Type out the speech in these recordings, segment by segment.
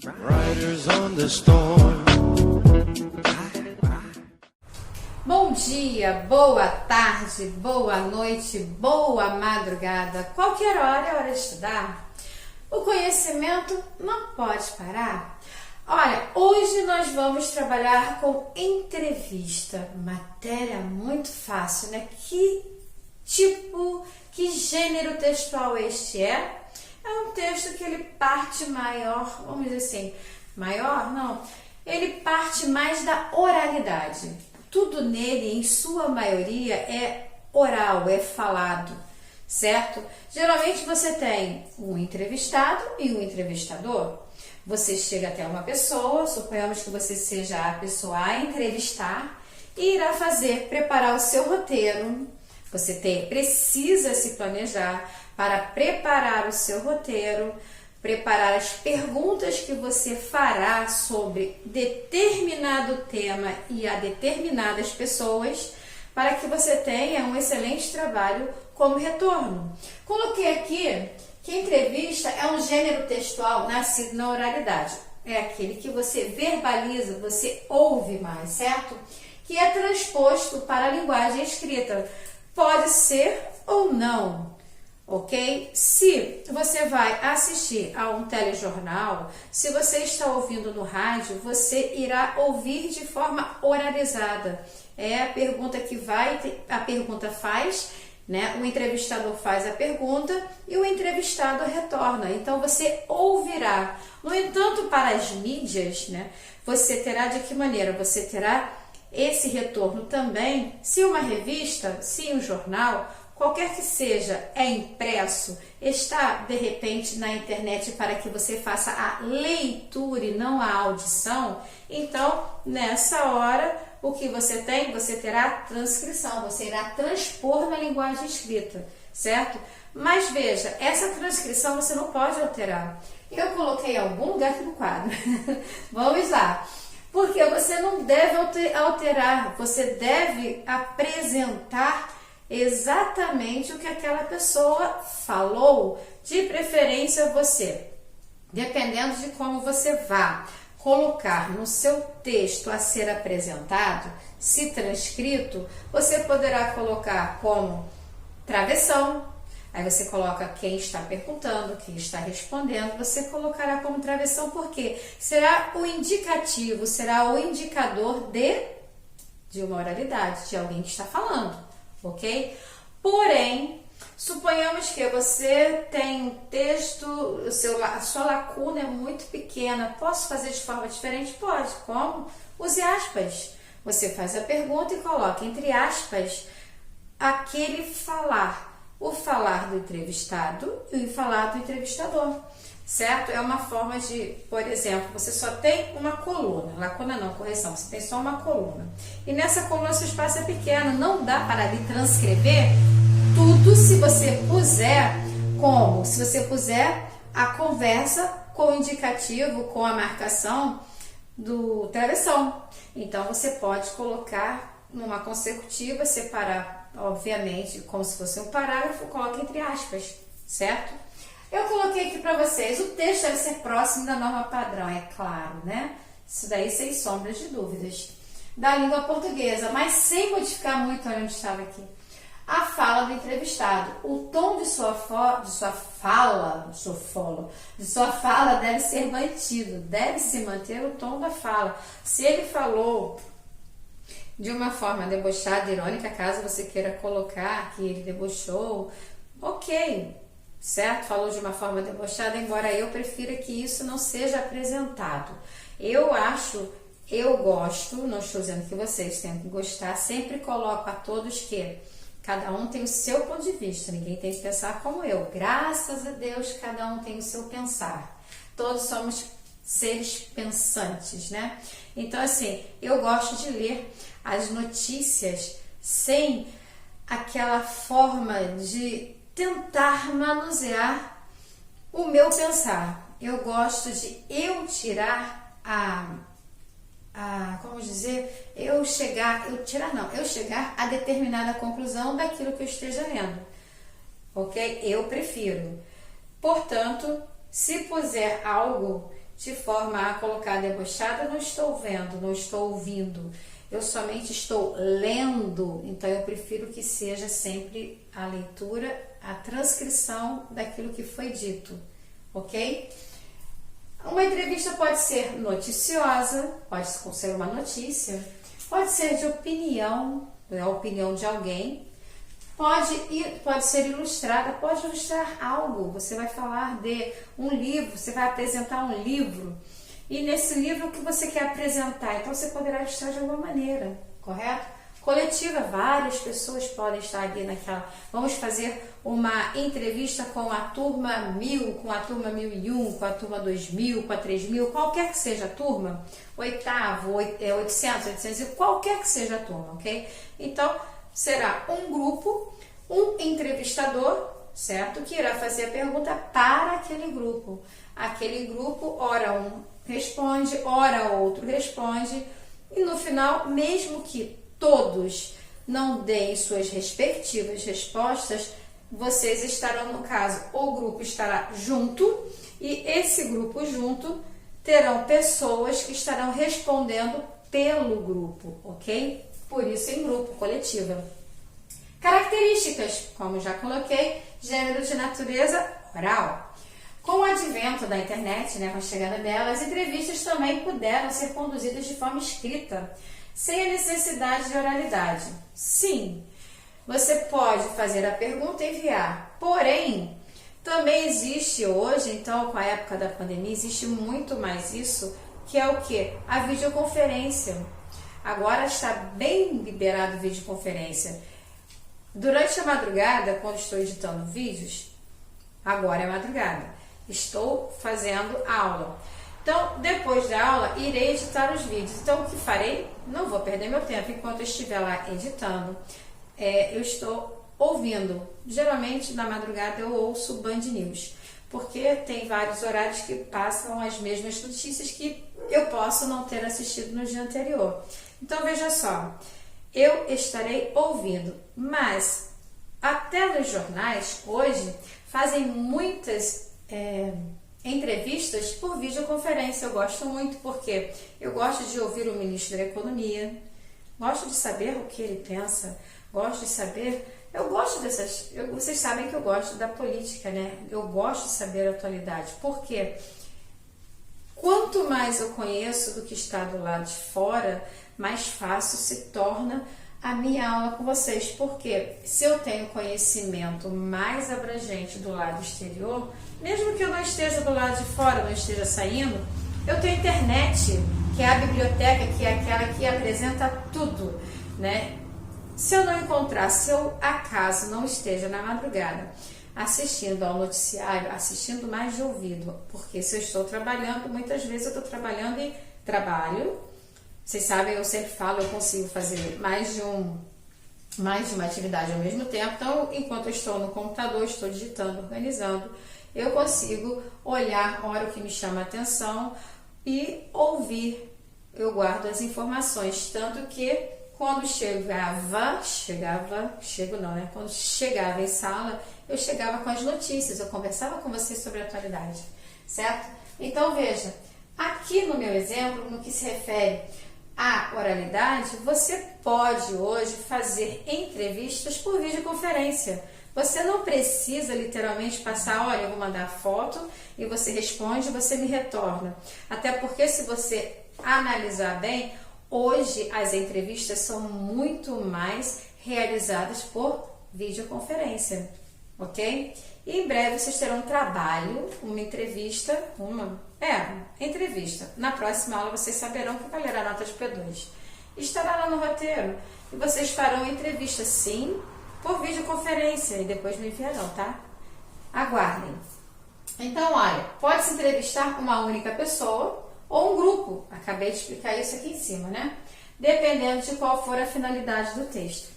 Riders on the storm. Bom dia, boa tarde, boa noite, boa madrugada. Qualquer hora é hora de estudar. O conhecimento não pode parar. Olha, hoje nós vamos trabalhar com entrevista. Matéria muito fácil, né? Que gênero textual este é? É um texto que ele parte maior, vamos dizer assim, maior? Não. Ele parte mais da oralidade. Tudo nele, em sua maioria, é oral, é falado, certo? Geralmente você tem um entrevistado e um entrevistador. Você chega até uma pessoa, suponhamos que você seja a pessoa a entrevistar, e irá preparar o seu roteiro. Você precisa se planejar para preparar o seu roteiro, preparar as perguntas que você fará sobre determinado tema e a determinadas pessoas, para que você tenha um excelente trabalho como retorno. Coloquei aqui que entrevista é um gênero textual nascido na oralidade. É aquele que você verbaliza, você ouve mais, certo? Que é transposto para a linguagem escrita. Pode ser ou não, ok? Se você vai assistir a um telejornal, se você está ouvindo no rádio, você irá ouvir de forma oralizada. É a pergunta a pergunta faz, né? O entrevistador faz a pergunta e o entrevistado retorna. Então você ouvirá. No entanto, para as mídias, né? Você terá de que maneira? Você terá esse retorno também, se uma revista, se um jornal, qualquer que seja, é impresso, está de repente na internet para que você faça a leitura e não a audição, então nessa hora o que você tem? Você terá transcrição, você irá transpor na linguagem escrita, certo? Mas veja, essa transcrição você não pode alterar. Eu coloquei em algum lugar aqui no quadro. Vamos lá. Porque você não deve alterar, você deve apresentar exatamente o que aquela pessoa falou, de preferência você, dependendo de como você vá colocar no seu texto a ser apresentado, se transcrito, você poderá colocar como travessão. Aí você coloca quem está perguntando, quem está respondendo, você colocará como travessão, porque será o indicativo, será o indicador de uma oralidade, de alguém que está falando, ok? Porém, suponhamos que você tem um texto, a sua lacuna é muito pequena, posso fazer de forma diferente? Pode, como? Use aspas. Você faz a pergunta e coloca entre aspas aquele falar. O falar do entrevistado e o falar do entrevistador, certo? É uma forma de, por exemplo, você só tem uma coluna, lacuna não, correção, você tem só uma coluna. E nessa coluna seu espaço é pequeno, não dá para ali transcrever tudo se você puser como? Se você puser a conversa com o indicativo, com a marcação do travessão. Então você pode colocar numa consecutiva, separar obviamente, como se fosse um parágrafo, coloque entre aspas, certo? Eu coloquei aqui para vocês, o texto deve ser próximo da norma padrão, é claro, né? Isso daí sem sombras de dúvidas. Da língua portuguesa, mas sem modificar muito, olha onde estava aqui. A fala do entrevistado, o tom de sua fala deve ser mantido, deve se manter o tom da fala. Se ele falou de uma forma debochada, irônica, caso você queira colocar que ele debochou, ok, certo? Falou de uma forma debochada, embora eu prefira que isso não seja apresentado. Eu gosto, não estou dizendo que vocês tenham que gostar, sempre coloco a todos que cada um tem o seu ponto de vista, ninguém tem que pensar como eu. Graças a Deus, cada um tem o seu pensar. Todos somos seres pensantes, né? Então, assim, eu gosto de ler as notícias sem aquela forma de tentar manusear o meu pensar. Eu gosto de tirar eu chegar a determinada conclusão daquilo que eu esteja lendo, ok? Eu prefiro. Portanto, se puser algo de forma a colocar debochada, não estou vendo, não estou ouvindo. Eu somente estou lendo, então eu prefiro que seja sempre a leitura, a transcrição daquilo que foi dito, ok? Uma entrevista pode ser noticiosa, pode ser uma notícia, pode ser de opinião, a opinião de alguém, pode ser ilustrada, pode ilustrar algo, você vai falar de um livro, você vai apresentar um livro, e nesse livro o que você quer apresentar, então você poderá ilustrar de alguma maneira, correto? Coletiva, várias pessoas podem estar ali naquela. Vamos fazer uma entrevista com a turma 1000, com a turma 1001, com a turma 2000, com a 3000, qualquer que seja a turma, oitavo, 800, 800, qualquer que seja a turma, ok? Então, será um grupo, um entrevistador, certo? Que irá fazer a pergunta para aquele grupo. Aquele grupo, ora um responde, ora outro responde, e no final, mesmo que todos não deem suas respectivas respostas, vocês estarão, no caso, o grupo estará junto, e esse grupo junto terão pessoas que estarão respondendo pelo grupo, ok? Por isso em grupo, coletiva. Características, como já coloquei, gênero de natureza oral. Com o advento da internet, com a chegada dela, as entrevistas também puderam ser conduzidas de forma escrita, sem a necessidade de oralidade. Sim, você pode fazer a pergunta e enviar, porém, também existe hoje, então com a época da pandemia, existe muito mais isso, que é o que? A videoconferência. Agora está bem liberado a videoconferência. Durante a madrugada, quando estou editando vídeos, agora é madrugada, estou fazendo aula. Então, depois da aula, irei editar os vídeos. Então, o que farei? Não vou perder meu tempo. Enquanto eu estiver lá editando, eu estou ouvindo. Geralmente, na madrugada, eu ouço Band News, porque tem vários horários que passam as mesmas notícias que eu posso não ter assistido no dia anterior. Então, veja só, eu estarei ouvindo, mas até nos jornais, hoje, fazem muitas entrevistas por videoconferência. Eu gosto muito porque eu gosto de ouvir o ministro da Economia, gosto de saber o que ele pensa, gosto de saber, vocês sabem que eu gosto da política, eu gosto de saber a atualidade, porque quanto mais eu conheço do que está do lado de fora, mais fácil se torna a minha aula com vocês, porque se eu tenho conhecimento mais abrangente do lado exterior, mesmo que eu não esteja do lado de fora, não esteja saindo, eu tenho internet, que é a biblioteca, que é aquela que apresenta tudo, Se eu não encontrar, se eu acaso não esteja na madrugada assistindo ao noticiário, assistindo mais de ouvido, porque se eu estou trabalhando, muitas vezes eu estou trabalhando e trabalho. Vocês sabem, eu sempre falo, eu consigo fazer mais de uma atividade ao mesmo tempo. Então, enquanto eu estou no computador, estou digitando, organizando, eu consigo olhar a hora que me chama a atenção e ouvir. Eu guardo as informações, tanto que quando quando chegava em sala, eu chegava com as notícias, eu conversava com vocês sobre a atualidade, certo? Então, veja, aqui no meu exemplo, no que se refere à oralidade, você pode hoje fazer entrevistas por videoconferência. Você não precisa literalmente passar, olha, eu vou mandar foto e você responde e você me retorna. Até porque se você analisar bem, hoje as entrevistas são muito mais realizadas por videoconferência, ok? E em breve vocês terão um trabalho, uma entrevista, entrevista. Na próxima aula vocês saberão que valerá nota de P2. Estará lá no roteiro e vocês farão entrevista, sim, por videoconferência e depois me enviarão, tá? Aguardem. Então, olha, pode-se entrevistar uma única pessoa ou um grupo. Acabei de explicar isso aqui em cima, Dependendo de qual for a finalidade do texto.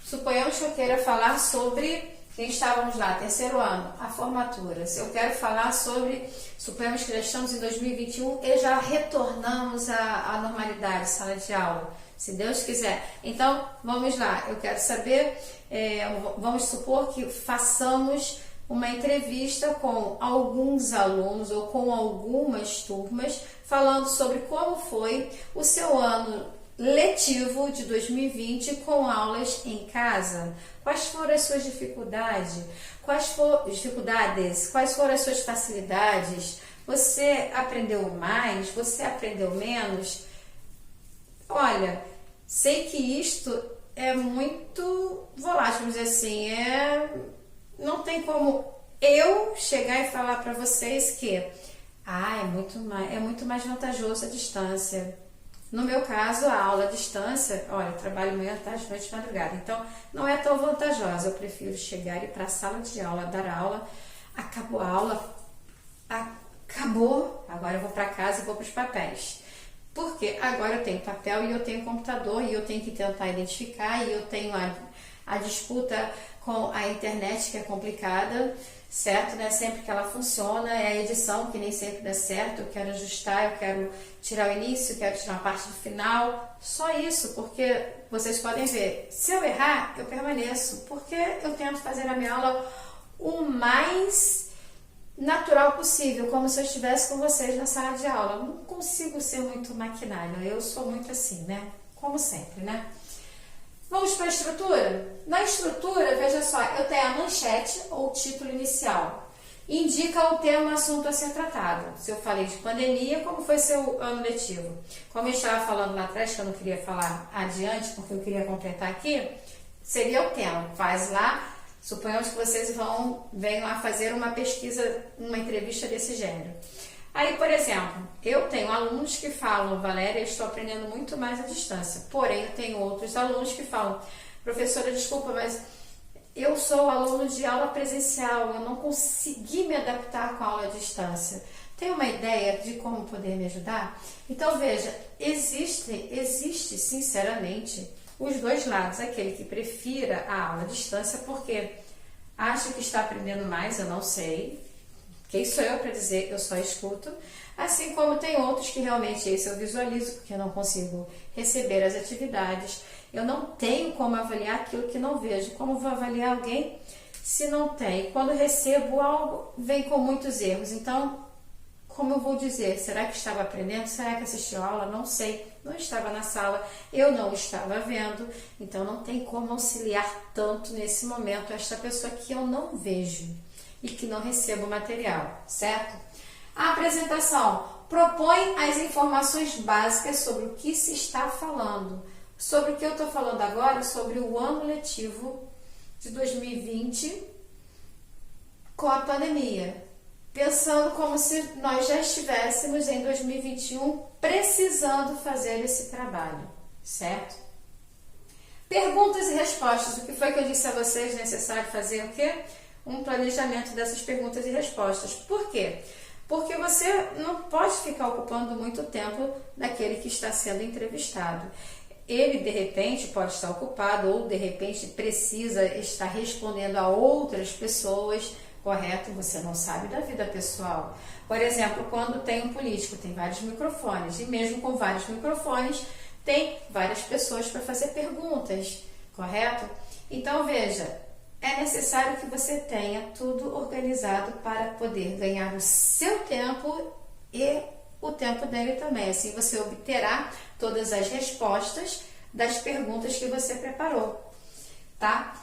Suponhamos que eu queira falar sobre quem estávamos lá, terceiro ano, a formatura. Se eu quero falar sobre, suponhamos que já estamos em 2021 e já retornamos à normalidade, sala de aula, se Deus quiser. Então, vamos lá, eu quero saber, vamos supor que façamos uma entrevista com alguns alunos ou com algumas turmas falando sobre como foi o seu ano letivo de 2020 com aulas em casa. Quais foram as suas dificuldades? Quais foram as suas facilidades? Você aprendeu mais? Você aprendeu menos? Olha, sei que isto é muito volátil, vamos dizer assim, não tem como eu chegar e falar para vocês que é muito mais vantajoso a distância. No meu caso, a aula à distância, olha, eu trabalho manhã, tarde, noite, madrugada, então não é tão vantajosa. Eu prefiro chegar e ir para a sala de aula, dar aula, acabou a aula, acabou, agora eu vou para casa e vou para os papéis. Porque agora eu tenho papel e eu tenho computador e eu tenho que tentar identificar e eu tenho a disputa com a internet, que é complicada, certo? Não é sempre que ela funciona, é a edição que nem sempre dá certo, eu quero ajustar, eu quero tirar o início, eu quero tirar a parte do final, só isso, porque vocês podem ver, se eu errar, eu permaneço, porque eu tento fazer a minha aula o mais natural possível, como se eu estivesse com vocês na sala de aula. Eu não consigo ser muito maquinária, eu sou muito assim, né? Como sempre, né? Vamos para a estrutura? Na estrutura, veja só, eu tenho a manchete ou título inicial. Indica o tema, assunto a ser tratado. Se eu falei de pandemia, como foi seu ano letivo? Como eu estava falando lá atrás, que eu não queria falar adiante, porque eu queria completar aqui, seria o tema. Faz lá, suponhamos que vocês venham a fazer uma pesquisa, uma entrevista desse gênero. Aí, por exemplo, eu tenho alunos que falam, Valéria, eu estou aprendendo muito mais à distância. Porém, eu tenho outros alunos que falam, professora, desculpa, mas eu sou aluno de aula presencial, eu não consegui me adaptar com a aula à distância. Tem uma ideia de como poder me ajudar? Então, veja, existe sinceramente os dois lados. Aquele que prefira a aula à distância porque acha que está aprendendo mais, eu não sei. Quem sou eu para dizer? Eu só escuto. Assim como tem outros que realmente esse eu visualizo, porque eu não consigo receber as atividades. Eu não tenho como avaliar aquilo que não vejo. Como vou avaliar alguém se não tem? Quando recebo algo, vem com muitos erros. Então, como eu vou dizer? Será que estava aprendendo? Será que assistiu a aula? Não sei. Não estava na sala, eu não estava vendo. Então, não tem como auxiliar tanto nesse momento esta pessoa que eu não vejo e que não recebo o material, certo? A apresentação propõe as informações básicas sobre o que se está falando. Sobre o que eu estou falando agora, sobre o ano letivo de 2020 com a pandemia. Pensando como se nós já estivéssemos em 2021 precisando fazer esse trabalho, certo? Perguntas e respostas. O que foi que eu disse a vocês? Necessário fazer o quê? Um planejamento dessas perguntas e respostas. Por quê? Porque você não pode ficar ocupando muito tempo daquele que está sendo entrevistado. Ele, de repente, pode estar ocupado ou, de repente, precisa estar respondendo a outras pessoas, correto? Você não sabe da vida pessoal. Por exemplo, quando tem um político, tem vários microfones, e mesmo com vários microfones, tem várias pessoas para fazer perguntas, correto? Então, veja, é necessário que você tenha tudo organizado para poder ganhar o seu tempo e o tempo dele também. Assim você obterá todas as respostas das perguntas que você preparou, tá?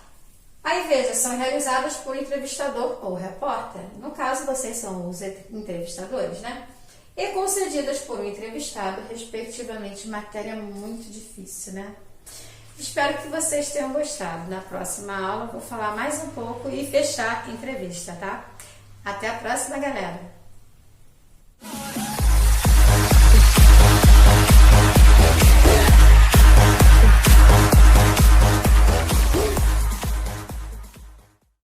Aí veja, são realizadas por entrevistador ou repórter. No caso, vocês são os entrevistadores, né? E concedidas por um entrevistado, respectivamente, matéria muito difícil, né? Espero que vocês tenham gostado. Na próxima aula, vou falar mais um pouco e fechar a entrevista, tá? Até a próxima, galera!